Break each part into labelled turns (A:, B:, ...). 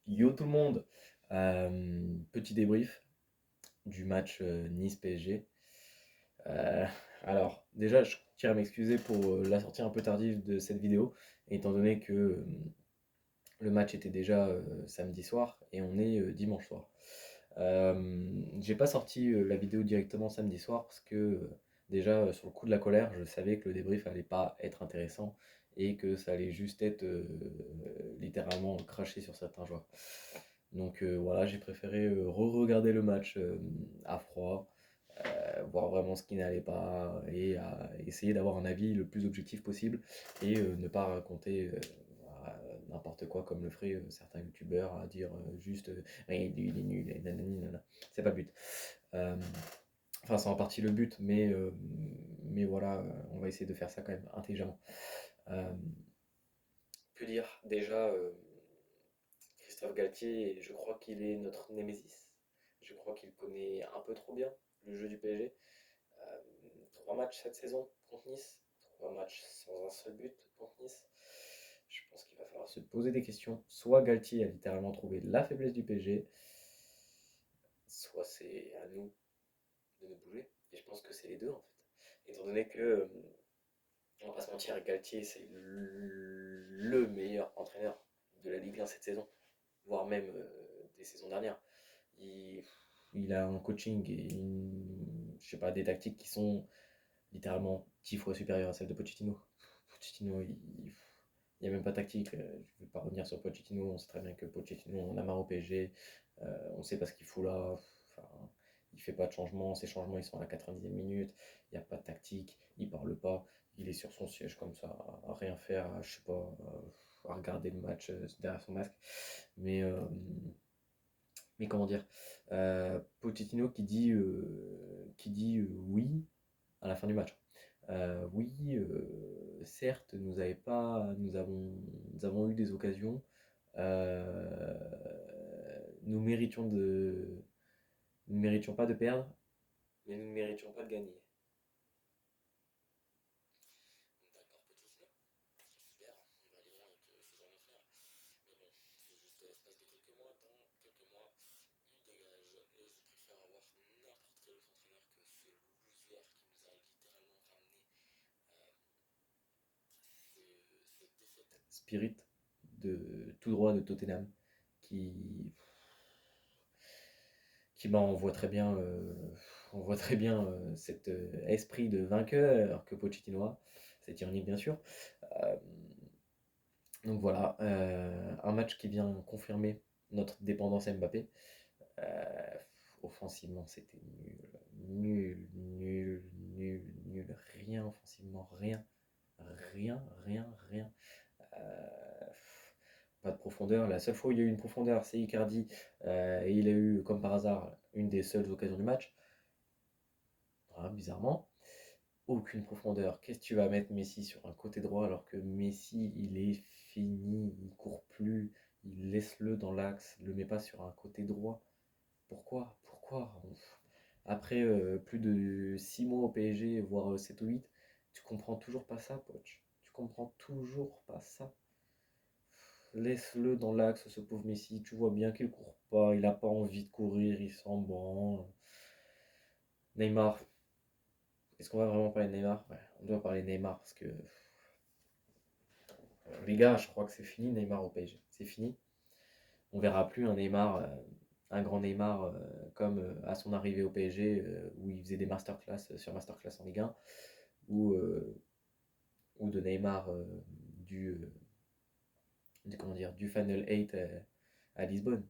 A: Yo tout le monde. Petit débrief du match Nice-PSG. Euh, alors, déjà, je tiens à m'excuser pour la sortie un peu tardive de cette vidéo, étant donné que le match était déjà samedi soir et on est dimanche soir. J'ai pas sorti la vidéo directement samedi soir parce que déjà sur le coup de la colère, je savais que le débrief allait pas être intéressant et que ça allait juste être littéralement craché sur certains joueurs. Donc voilà, j'ai préféré re-regarder le match à froid, voir vraiment ce qui n'allait pas et essayer d'avoir un avis le plus objectif possible et ne pas raconter n'importe quoi comme le feraient certains youtubeurs à dire juste ouais, il est nul, et nanani, nanana. C'est pas le but. Euh, Enfin, c'est en partie le but, mais voilà, on va essayer de faire ça quand même intelligemment. Euh, que dire déjà Christophe Galtier, je crois qu'il est notre némésis. Je crois qu'il connaît un peu trop bien le jeu du PSG. Euh, 3 matchs cette saison contre Nice, 3 matchs sans un seul but contre Nice. Je pense qu'il va falloir se poser des questions. Soit Galtier a littéralement trouvé la faiblesse du PSG, soit c'est à nous de nous bouger. Et je pense que c'est les deux en fait. Étant donné que, on va pas se mentir, Galtier c'est le meilleur entraîneur de la Ligue 1 cette saison, voire même des saisons dernières. Il, il a un coaching et je sais pas, des tactiques qui sont littéralement 10 fois supérieures à celles de Pochettino. Pochettino, il n'y a même pas tactique. Je ne vais pas revenir sur Pochettino. On sait très bien que Pochettino, on a marre au PSG. On ne sait pas ce qu'il fout là. Enfin, il fait pas de changement. Ses changements, ils sont à la 90e minute. Il n'y a pas de tactique. Il parle pas. Il est sur son siège comme ça, à rien faire, je sais pas, à regarder le match derrière son masque. Mais, euh, mais comment dire, Pochettino qui dit oui à la fin du match. Oui, certes, nous avons eu des occasions. Euh, nous méritions de, nous ne méritions pas de perdre, mais nous ne méritions pas de gagner. D'accord, Pochettino. Super, on va aller voir avec ce genre d'affaires. Mais bon, c'est juste l'espace de quelques mois. Dans quelques mois, il dégage. Et je préfère avoir n'importe quel autre entraîneur que ce loser qui nous a littéralement ramené cette défaite spirit de tout droit de Tottenham qui, on voit très bien cet esprit de vainqueur que Pochettino a, c'est ironique bien sûr. Euh, donc voilà, un match qui vient confirmer notre dépendance à Mbappé. Euh, Offensivement, c'était nul, nul, nul, nul, nul, rien offensivement, rien, rien, rien, rien. Euh, Pas de profondeur. La seule fois où il y a eu une profondeur, c'est Icardi. Et il a eu, comme par hasard, une des seules occasions du match. Voilà, bizarrement. Aucune profondeur. Qu'est-ce que tu vas mettre Messi sur un côté droit alors que Messi, il est fini, il court plus, il laisse-le dans l'axe, le met pas sur un côté droit. Pourquoi? Pourquoi? Après plus de 6 mois au PSG, voire 7 ou 8, tu comprends toujours pas ça, poch. Tu comprends toujours pas ça. Laisse-le dans l'axe, ce pauvre Messi. Tu vois bien qu'il court pas, il a pas envie de courir, il s'en branle. Neymar, est-ce qu'on va vraiment parler de Neymar? Ouais, on doit parler de Neymar parce que les gars, je crois que c'est fini Neymar au PSG. C'est fini. On verra plus un Neymar, un grand Neymar comme à son arrivée au PSG où il faisait des masterclass sur masterclass en Ligue 1 ou, euh, ou de Neymar du, euh, comment dire, du Final 8 à Lisbonne.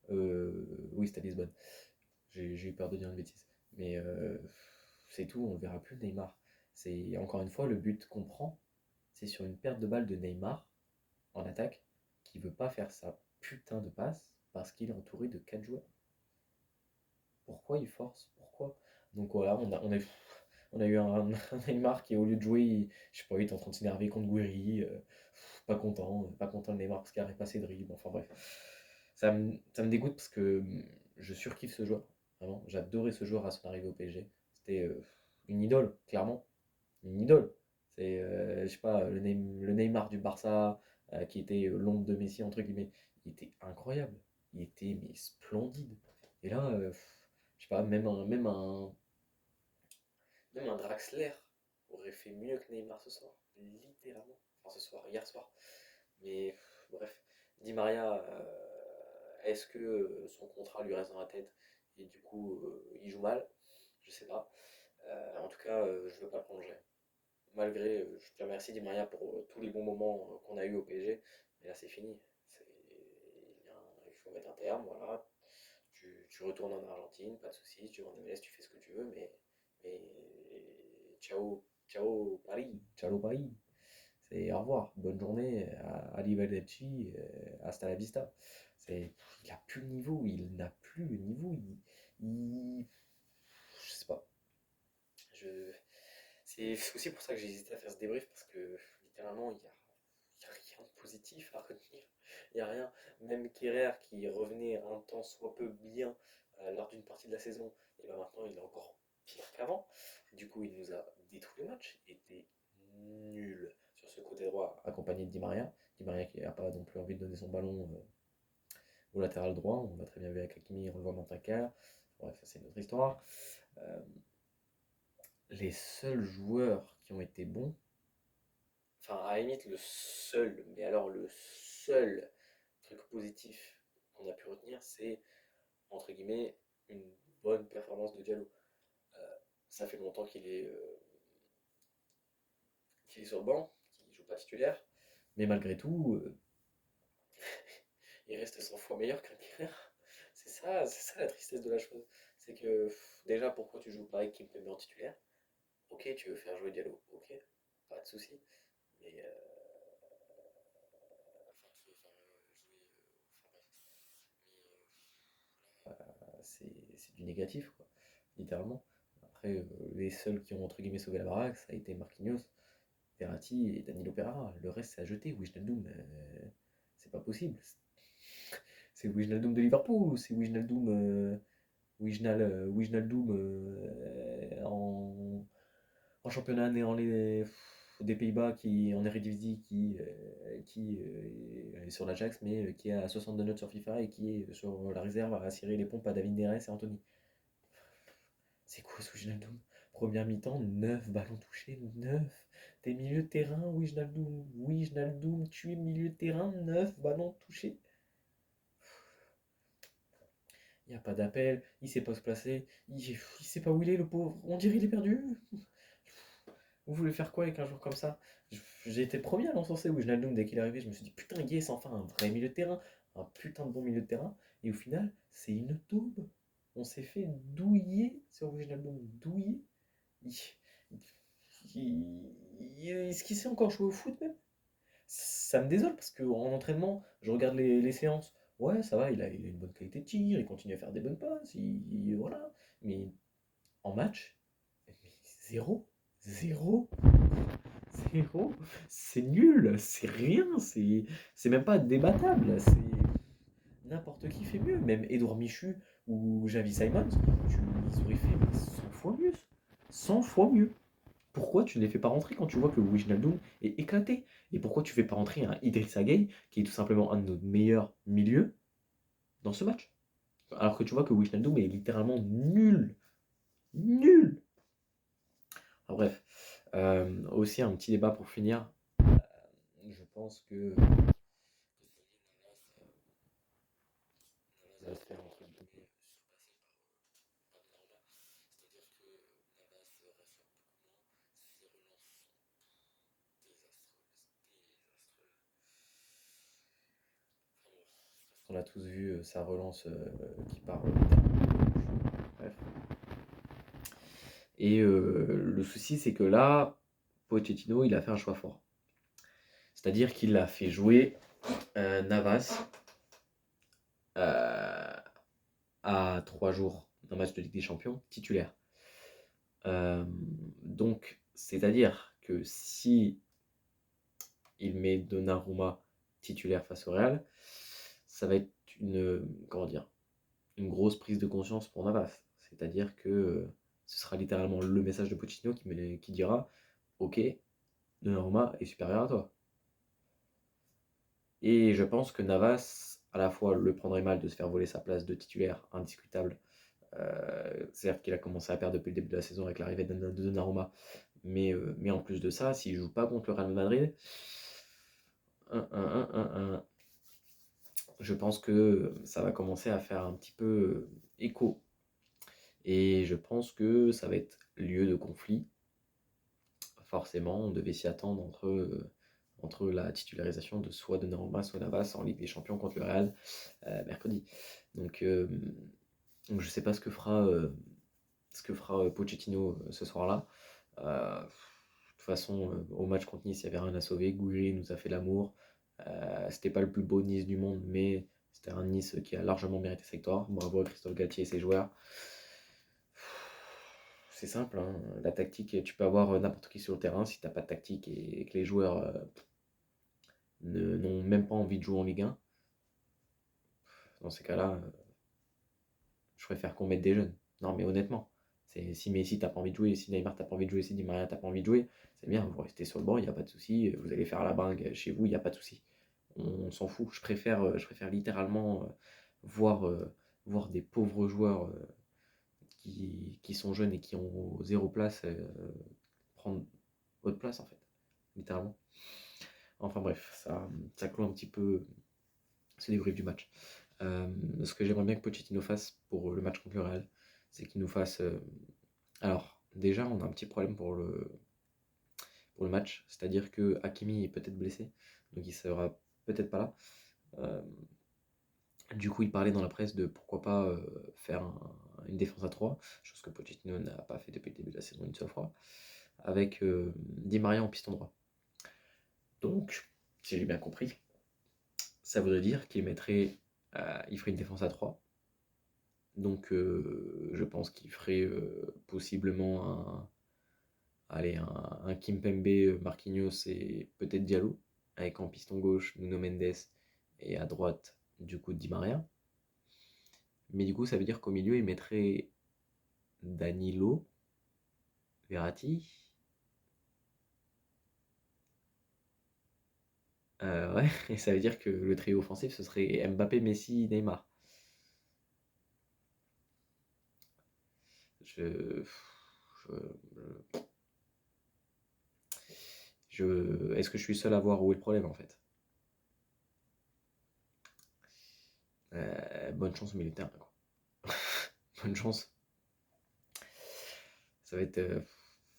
A: Oui, c'était à Lisbonne. J'ai eu peur de dire une bêtise. Mais c'est tout, on ne verra plus Neymar. C'est encore une fois le but qu'on prend, c'est sur une perte de balle de Neymar en attaque qui veut pas faire sa putain de passe parce qu'il est entouré de 4 joueurs. Pourquoi il force? Pourquoi? Donc voilà, on a eu un Neymar qui au lieu de jouer, je sais pas, il est en train de s'énerver contre Guiri, pas content de Neymar parce qu'il n'arrive pas ses dribbles, enfin bref. Ça me dégoûte parce que je surkiffe ce joueur, vraiment. J'adorais ce joueur à son arrivée au PSG. C'était une idole, clairement. Une idole. C'est, je sais pas, le Neymar du Barça, qui était l'ombre de Messi, entre guillemets. il était incroyable. Il était mais splendide. Et là, je sais pas, même un Draxler aurait fait mieux que Neymar ce soir. Littéralement. Enfin, hier soir. Mais bref, Di Maria, est-ce que son contrat lui reste dans la tête et du coup il joue mal? Je sais pas. En tout cas, je veux pas le prolonger. Malgré, je te remercie Di Maria pour tous les bons moments qu'on a eu au PSG, mais là c'est fini. Il faut mettre un terme, voilà. Tu retournes en Argentine, pas de soucis, tu vas en MLS, tu fais ce que tu veux, mais ciao, ciao Paris, ciao Paris. C'est au revoir, bonne journée, arrivederci, hasta la vista. Il a plus le niveau, il n'a plus le niveau, je sais pas. Je, c'est aussi pour ça que j'ai hésité à faire ce débrief parce que littéralement il y a rien de positif à retenir. Il n'y a rien. Même Kerrer qui revenait un temps soit peu bien lors d'une partie de la saison, et ben maintenant il est encore pire qu'avant. Du coup il nous a détruit le match, il était nul sur ce côté droit accompagné de Di Maria. Di Maria qui n'a pas non plus envie de donner son ballon au latéral droit. On l'a très bien vu avec Hakimi, on le voit maintenant. Bref, ça c'est une autre histoire. Euh, les seuls joueurs qui ont été bons, enfin à la limite le seul, mais alors le seul truc positif qu'on a pu retenir, c'est entre guillemets une bonne performance de Diallo. Ça fait longtemps qu'il est sur le banc, qu'il ne joue pas titulaire, mais malgré tout, il reste 100 fois meilleur qu'un Kerrer. C'est ça la tristesse de la chose. C'est que déjà, pourquoi tu joues pas avec Kimpembe en titulaire? Ok, tu veux faire jouer Diallo, ok, pas de souci. Mais enfin, tu veux faire jouer. Enfin, c'est du négatif, quoi, littéralement. Après, les seuls qui ont entre guillemets sauvé la baraque, ça a été Marquinhos, Verratti et Danilo Pereira. Le reste, c'est à jeter. Wijnaldum, c'est pas possible. C'est Wijnaldum de Liverpool ou c'est Wijnaldum en championnat néerlandais des Pays-Bas qui en Eredivisie qui est sur l'Ajax mais qui est à 62 notes sur FIFA et qui est sur la réserve à cirer les pompes à David Neres et Anthony. C'est quoi ce Wijnaldum? Première mi-temps, 9 ballons touchés, 9. T'es milieu de terrain, Wijnaldum. Wijnaldum, tu es milieu de terrain, 9 ballons touchés. Il n'y a pas d'appel, il sait pas se placer, il sait pas où il est le pauvre. On dirait il est perdu. Vous voulez faire quoi avec un joueur comme ça? J'ai été le premier à l'encenser Wijnaldum dès qu'il est arrivé. Je me suis dit, putain, yes, enfin un vrai milieu de terrain. Un putain de bon milieu de terrain. Et au final, c'est une taube. On s'est fait douiller sur Wijnaldum. Douiller. Est-ce qu'il sait encore jouer au foot même? Ça me désole parce qu'en entraînement, je regarde les séances. Ouais, ça va, il a une bonne qualité de tir, il continue à faire des bonnes passes, voilà. Mais en match, mais zéro, zéro, zéro, c'est nul, c'est rien, c'est même pas débattable, c'est n'importe qui fait mieux, même Edouard Michu ou Javi Simons, ils auraient fait mais 100 fois mieux, 100 fois mieux. Pourquoi tu ne les fais pas rentrer quand tu vois que Wijnaldum est éclaté? Et pourquoi tu ne fais pas rentrer un Idrissa Gueye, qui est tout simplement un de nos meilleurs milieux, dans ce match? Alors que tu vois que Wijnaldum est littéralement nul. Nul. Enfin, bref. Aussi un petit débat pour finir. Je pense que Navas va se faire entre guillemets surpasser par Donnarumma. C'est-à-dire que Navas reste beaucoup moins. Ses relances sont désastreuses. On a tous vu sa relance qui part. Bref. Et le souci, c'est que là, Pochettino, il a fait un choix fort. C'est-à-dire qu'il a fait jouer Navas à 3 jours d'un match de Ligue des Champions titulaire. Donc, c'est-à-dire que si il met Donnarumma titulaire face au Real, ça va être une grosse prise de conscience pour Navas. C'est-à-dire que ce sera littéralement le message de Pochettino qui dira ok, Donnarumma est supérieur à toi. Et je pense que Navas à la fois le prendrait mal de se faire voler sa place de titulaire indiscutable. C'est-à-dire qu'il a commencé à perdre depuis le début de la saison avec l'arrivée de Donnarumma. Mais en plus de ça, s'il ne joue pas contre le Real Madrid, je pense que ça va commencer à faire un petit peu écho. Et je pense que ça va être lieu de conflit. Forcément, on devait s'y attendre entre la titularisation de soit Donnarumma, soit Navas en Ligue des Champions contre le Real mercredi. Donc, je ne sais pas ce que fera Pochettino ce soir-là. De toute façon, au match contre Nice, il n'y avait rien à sauver. Gouiri nous a fait l'amour. C'était pas le plus beau Nice du monde, mais c'était un Nice qui a largement mérité sa victoire. Bravo à Christophe Galtier et ses joueurs. C'est simple, hein. La tactique, tu peux avoir n'importe qui sur le terrain. Si tu n'as pas de tactique et que les joueurs n'ont même pas envie de jouer en Ligue 1, dans ces cas-là, je préfère qu'on mette des jeunes. Non, mais honnêtement, si Messi t'as pas envie de jouer, si Neymar t'as pas envie de jouer, si Di Maria t'as pas envie de jouer, c'est bien, vous restez sur le banc, il n'y a pas de souci, vous allez faire la bringue chez vous, il n'y a pas de souci. On s'en fout. Je préfère littéralement voir des pauvres joueurs qui sont jeunes et qui ont zéro place prendre votre place en fait, littéralement. Enfin bref, ça clôt un petit peu ce débrief du match. Ce que j'aimerais bien que Pochettino fasse pour le match contre le Real, c'est qu'il nous fasse. Alors, déjà, on a un petit problème pour le match, c'est-à-dire que Hakimi est peut-être blessé, donc il sera peut-être pas là. Du coup, il parlait dans la presse de pourquoi pas faire une défense à 3, chose que Pochettino n'a pas fait depuis le début de la saison une seule fois, avec Di Maria en piston droit. Donc, si j'ai bien compris, ça voudrait dire qu'il ferait une défense à 3. Donc, je pense qu'il ferait possiblement un Kimpembe, Marquinhos et peut-être Diallo, avec en piston gauche Nuno Mendes et à droite, du coup, Di Maria. Mais du coup, ça veut dire qu'au milieu, il mettrait Danilo, Verratti. Ouais, et ça veut dire que le trio offensif, ce serait Mbappé, Messi, Neymar. Je, Est-ce que je suis seul à voir où est le problème en fait? Bonne chance au milieu de terrain, quoi. Bonne chance. Ça va être.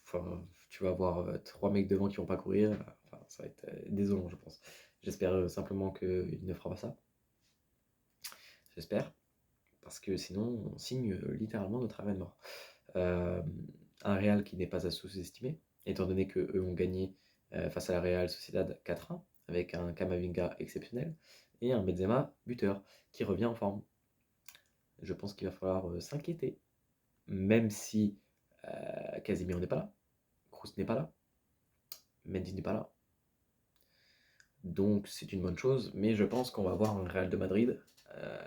A: Enfin, tu vas avoir 3 mecs devant qui vont pas courir. Enfin, ça va être désolant, je pense. J'espère simplement qu'il ne fera pas ça. J'espère. Parce que sinon, on signe littéralement notre arrêt de mort. Un Real qui n'est pas à sous-estimer, étant donné qu'eux ont gagné face à la Real Sociedad 4-1, avec un Camavinga exceptionnel, et un Benzema buteur, qui revient en forme. Je pense qu'il va falloir s'inquiéter, même si Casemiro n'est pas là, Kroos n'est pas là, Mendy n'est pas là. Donc c'est une bonne chose, mais je pense qu'on va voir un Real de Madrid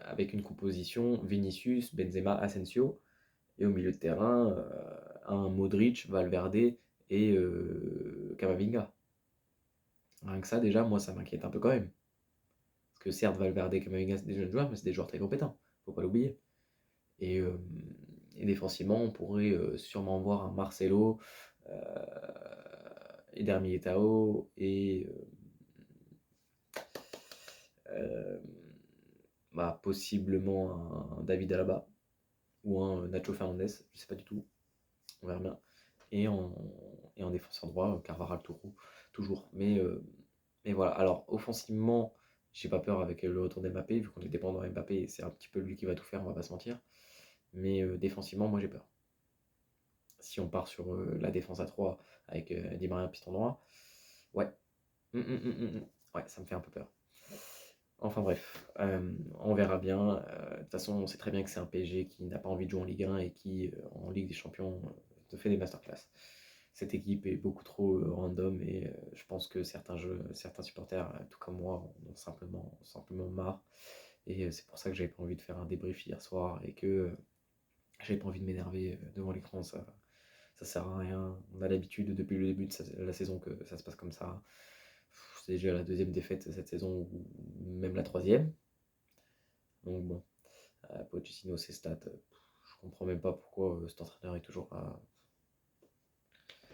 A: avec une composition Vinicius, Benzema, Asensio, et au milieu de terrain, un Modric, Valverde et Camavinga. Rien que ça, déjà, moi, ça m'inquiète un peu quand même. Parce que certes, Valverde et Camavinga, c'est des jeunes joueurs, mais c'est des joueurs très compétents. Faut pas l'oublier. Et, euh, et défensivement, on pourrait sûrement voir un Marcelo, Eder Militao et possiblement un David Alaba ou un Nacho Fernandez, je sais pas du tout, on verra bien. Et en défenseur droit, Carvajal toujours. Mais voilà, alors offensivement, j'ai pas peur avec le retour d'Mbappé, vu qu'on est dépendant d'Mbappé, c'est un petit peu lui qui va tout faire, on va pas se mentir. Mais défensivement, moi j'ai peur. Si on part sur la défense à 3 avec Di Maria piston droit, ouais. Ouais, ça me fait un peu peur. Enfin bref, on verra bien. De toute façon, on sait très bien que c'est un PSG qui n'a pas envie de jouer en Ligue 1 et qui, en Ligue des Champions, te fait des masterclass. Cette équipe est beaucoup trop random et je pense que certains supporters, tout comme moi, en ont simplement marre. Et c'est pour ça que j'avais pas envie de faire un débrief hier soir et que j'avais pas envie de m'énerver devant l'écran. Ça sert à rien. On a l'habitude depuis le début de la saison que ça se passe comme ça. C'est déjà la deuxième défaite cette saison, ou même la troisième. Donc bon, Pochettino, ses stats, je comprends même pas pourquoi cet entraîneur est toujours là.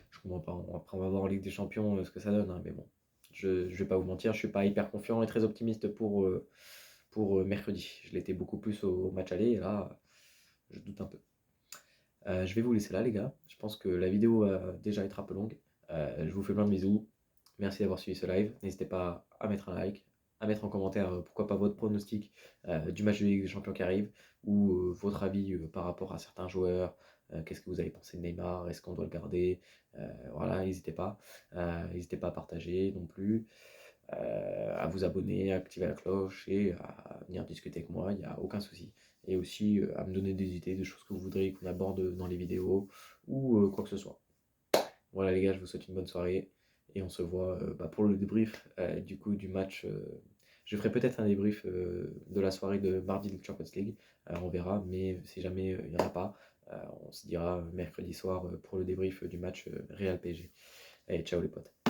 A: Je comprends pas. Après, on va voir en Ligue des Champions ce que ça donne, hein, mais bon, je vais pas vous mentir, je suis pas hyper confiant et très optimiste pour mercredi. Je l'étais beaucoup plus au match aller, et là, je doute un peu. Je vais vous laisser là, les gars. Je pense que la vidéo va déjà être un peu longue. Je vous fais plein de bisous. Merci d'avoir suivi ce live. N'hésitez pas à mettre un like, à mettre en commentaire pourquoi pas votre pronostic du match de Ligue des Champions qui arrive, ou votre avis par rapport à certains joueurs. Qu'est-ce que vous avez pensé de Neymar? Est-ce qu'on doit le garder? Voilà, n'hésitez pas. N'hésitez pas à partager non plus, à vous abonner, à activer la cloche et à venir discuter avec moi, il n'y a aucun souci. Et aussi à me donner des idées, des choses que vous voudriez qu'on aborde dans les vidéos ou quoi que ce soit. Voilà les gars, je vous souhaite une bonne soirée et on se voit pour le débrief du coup du match. Je ferai peut-être un débrief de la soirée de mardi de Champions League, on verra, mais si jamais il n'y en a pas, on se dira mercredi soir pour le débrief du match Real PSG. Allez, ciao les potes.